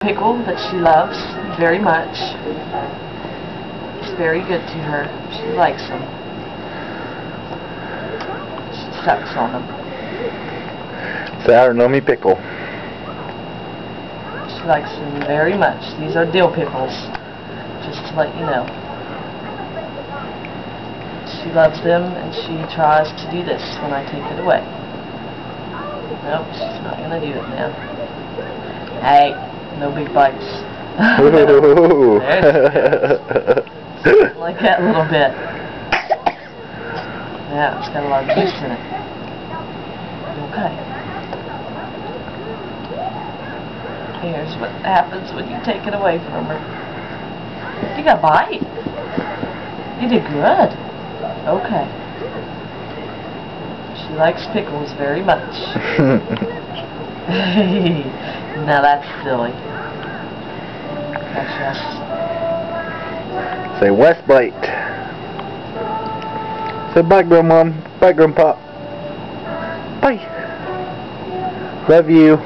pickle that she loves very much. It's very good to her. She likes them. She sucks on them. Sour nummy pickle. She likes them very much. These are dill pickles, just to let you know. She loves them, and she tries to do this when I take it away. Nope, she's not going to do it now. Hey, no big bites. Ooh. Like that a little bit. Yeah, it's got a lot of juice in it. Okay. Here's what happens when you take it away from her. You got a bite. You did good. Okay. She likes pickles very much. Now that's silly. That's Say West Bite. Say bye, Grandma. Bye, Grandpa. Bye. Love you.